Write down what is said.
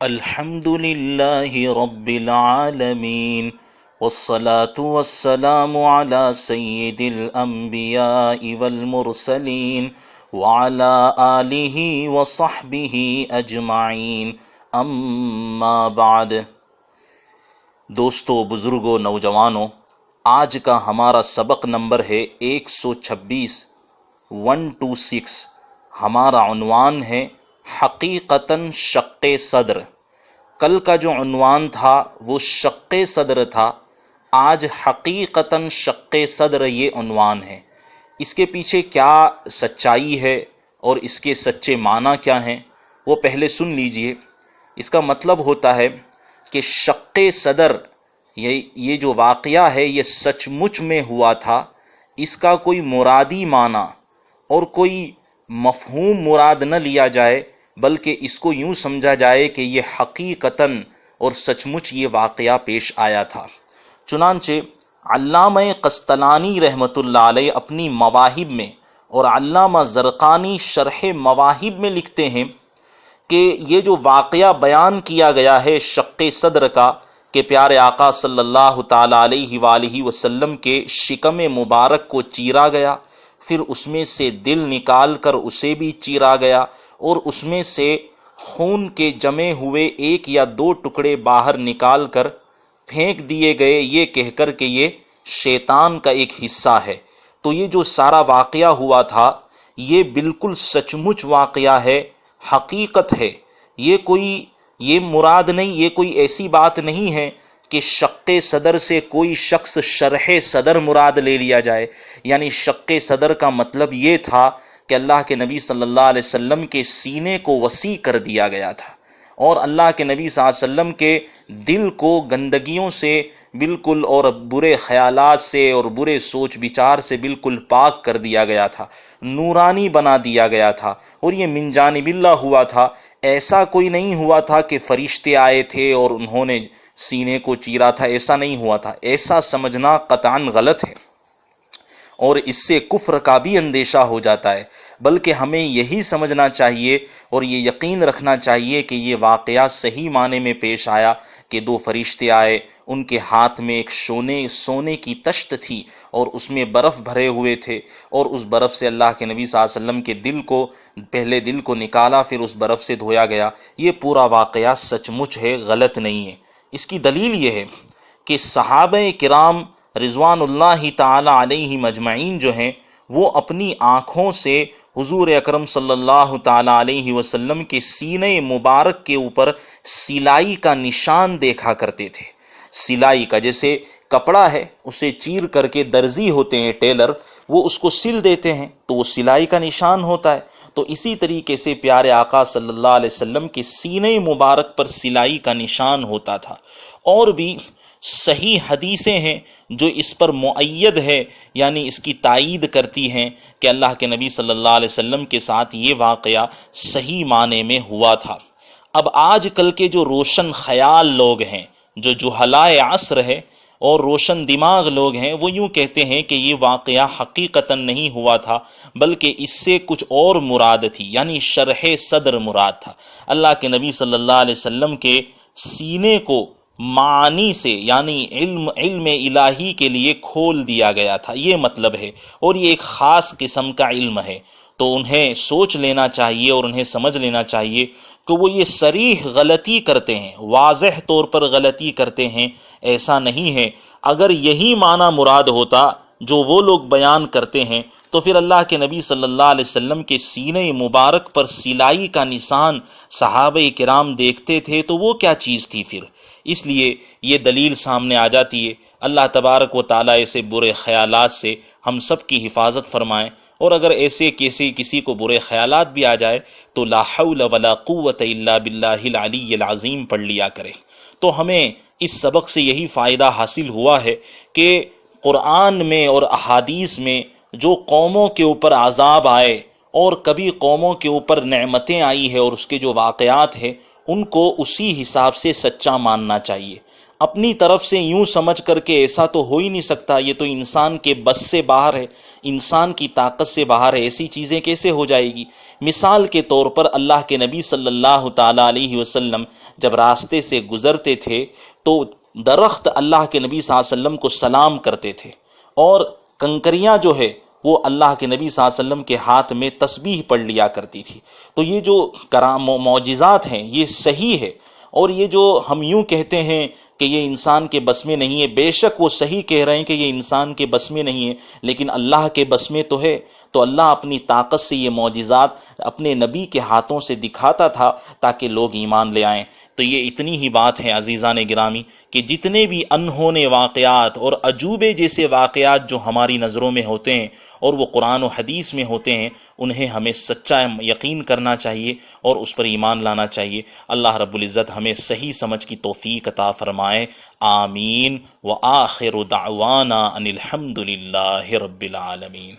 الحمد للہ رب العالمین والصلاة والسلام على سید الانبیاء والمرسلین وعلى آلہ وصحبہ اجمعین اما بعد۔ دوستو، بزرگوں، نوجوانوں، آج کا ہمارا سبق نمبر ہے 126 126۔ ہمارا عنوان ہے حقیقتاً شق صدر۔ کل کا جو عنوان تھا وہ شق صدر تھا، آج حقیقتاً شق صدر یہ عنوان ہے۔ اس کے پیچھے کیا سچائی ہے اور اس کے سچے معنی کیا ہیں وہ پہلے سن لیجئے۔ اس کا مطلب ہوتا ہے کہ شق صدر یہ جو واقعہ ہے یہ سچ مچ میں ہوا تھا، اس کا کوئی مرادی معنی اور کوئی مفہوم مراد نہ لیا جائے، بلکہ اس کو یوں سمجھا جائے کہ یہ حقیقتاً اور سچ مچ یہ واقعہ پیش آیا تھا۔ چنانچہ علامہ قسطلانی رحمۃ اللہ علیہ اپنی مواہب میں اور علامہ زرقانی شرح مواہب میں لکھتے ہیں کہ یہ جو واقعہ بیان کیا گیا ہے شق صدر کا، کہ پیارے آقا صلی اللہ تعالی علیہ وآلہ وسلم کے شکم مبارک کو چیرا گیا، پھر اس میں سے دل نکال کر اسے بھی چیرا گیا اور اس میں سے خون کے جمے ہوئے 1 یا 2 ٹکڑے باہر نکال کر پھینک دیے گئے، یہ کہہ کر کہ یہ شیطان کا ایک حصہ ہے۔ تو یہ جو سارا واقعہ ہوا تھا یہ بالکل سچ مچ واقعہ ہے، حقیقت ہے۔ یہ مراد نہیں، یہ کوئی ایسی بات نہیں ہے کہ شق صدر سے کوئی شخص شرح صدر مراد لے لیا جائے۔ یعنی شق صدر کا مطلب یہ تھا کہ اللہ کے نبی صلی اللہ علیہ وسلم کے سینے کو وسیع کر دیا گیا تھا اور اللہ کے نبی صلی اللہ علیہ وسلم کے دل کو گندگیوں سے بالکل اور برے خیالات سے اور برے سوچ بچار سے بالکل پاک کر دیا گیا تھا، نورانی بنا دیا گیا تھا، اور یہ من جانب اللہ ہوا تھا۔ ایسا کوئی نہیں ہوا تھا کہ فرشتے آئے تھے اور انہوں نے سینے کو چیرا تھا، ایسا نہیں ہوا تھا۔ ایسا سمجھنا قطعاً غلط ہے اور اس سے کفر کا بھی اندیشہ ہو جاتا ہے، بلکہ ہمیں یہی سمجھنا چاہیے اور یہ یقین رکھنا چاہیے کہ یہ واقعہ صحیح معنی میں پیش آیا کہ 2 فرشتے آئے، ان کے ہاتھ میں ایک سونے کی تشت تھی اور اس میں برف بھرے ہوئے تھے، اور اس برف سے اللہ کے نبی صلی اللہ علیہ وسلم کے پہلے دل کو نکالا، پھر اس برف سے دھویا گیا۔ یہ پورا واقعہ سچ مچ ہے، غلط نہیں ہے۔ اس کی دلیل یہ ہے کہ صحابہ کرام رضوان اللہ تعالی علیہ مجمعین جو ہیں وہ اپنی آنکھوں سے حضور اکرم صلی اللہ تعالی علیہ وسلم کے سینے مبارک کے اوپر سلائی کا نشان دیکھا کرتے تھے۔ سلائی کا، جیسے کپڑا ہے اسے چیر کر کے درزی ہوتے ہیں ٹیلر، وہ اس کو سل دیتے ہیں تو وہ سلائی کا نشان ہوتا ہے۔ تو اسی طریقے سے پیارے آقا صلی اللہ علیہ وسلم کے سینے مبارک پر سلائی کا نشان ہوتا تھا۔ اور بھی صحیح حدیثیں ہیں جو اس پر مؤید ہے، یعنی اس کی تائید کرتی ہیں کہ اللہ کے نبی صلی اللہ علیہ وسلم کے ساتھ یہ واقعہ صحیح معنی میں ہوا تھا۔ اب آج کل کے جو روشن خیال لوگ ہیں، جو جہلائے عصر ہے اور روشن دماغ لوگ ہیں، وہ یوں کہتے ہیں کہ یہ واقعہ حقیقتاً نہیں ہوا تھا، بلکہ اس سے کچھ اور مراد تھی، یعنی شرح صدر مراد تھا۔ اللہ کے نبی صلی اللہ علیہ وسلم کے سینے کو معانی سے، یعنی علم الہی کے لیے کھول دیا گیا تھا، یہ مطلب ہے، اور یہ ایک خاص قسم کا علم ہے۔ تو انہیں سوچ لینا چاہیے اور انہیں سمجھ لینا چاہیے کہ وہ یہ صریح غلطی کرتے ہیں، واضح طور پر غلطی کرتے ہیں، ایسا نہیں ہے۔ اگر یہی معنی مراد ہوتا جو وہ لوگ بیان کرتے ہیں تو پھر اللہ کے نبی صلی اللہ علیہ وسلم کے سینے مبارک پر سلائی کا نشان صحابہ کرام دیکھتے تھے تو وہ کیا چیز تھی پھر؟ اس لیے یہ دلیل سامنے آ جاتی ہے۔ اللہ تبارک و تعالیٰ ایسے برے خیالات سے ہم سب کی حفاظت فرمائیں، اور اگر ایسے کسی کو برے خیالات بھی آ جائے تو لا حول ولا قوت الا باللہ العلی العظیم پڑھ لیا کرے۔ تو ہمیں اس سبق سے یہی فائدہ حاصل ہوا ہے کہ قرآن میں اور احادیث میں جو قوموں کے اوپر عذاب آئے اور کبھی قوموں کے اوپر نعمتیں آئی ہے اور اس کے جو واقعات ہیں ان کو اسی حساب سے سچا ماننا چاہیے۔ اپنی طرف سے یوں سمجھ کر کے ایسا تو ہو ہی نہیں سکتا، یہ تو انسان کے بس سے باہر ہے، انسان کی طاقت سے باہر ہے، ایسی چیزیں کیسے ہو جائے گی؟ مثال کے طور پر اللہ کے نبی صلی اللہ تعالیٰ علیہ وسلم جب راستے سے گزرتے تھے تو درخت اللہ کے نبی صلی اللہ علیہ وسلم کو سلام کرتے تھے، اور کنکریاں جو ہے وہ اللہ کے نبی صلی اللہ علیہ وسلم کے ہاتھ میں تسبیح پڑھ لیا کرتی تھی۔ تو یہ جو معجزات ہیں یہ صحیح ہے، اور یہ جو ہم یوں کہتے ہیں کہ یہ انسان کے بس میں نہیں ہے، بے شک وہ صحیح کہہ رہے ہیں کہ یہ انسان کے بس میں نہیں ہے، لیکن اللہ کے بس میں تو ہے۔ تو اللہ اپنی طاقت سے یہ معجزات اپنے نبی کے ہاتھوں سے دکھاتا تھا تاکہ لوگ ایمان لے آئیں۔ تو یہ اتنی ہی بات ہے عزیزان گرامی کہ جتنے بھی انہونے واقعات اور عجوبے جیسے واقعات جو ہماری نظروں میں ہوتے ہیں اور وہ قرآن و حدیث میں ہوتے ہیں، انہیں ہمیں سچا یقین کرنا چاہیے اور اس پر ایمان لانا چاہیے۔ اللہ رب العزت ہمیں صحیح سمجھ کی توفیق عطا فرمائے، آمین۔ وآخر دعوانا ان الحمد للہ رب العالمین۔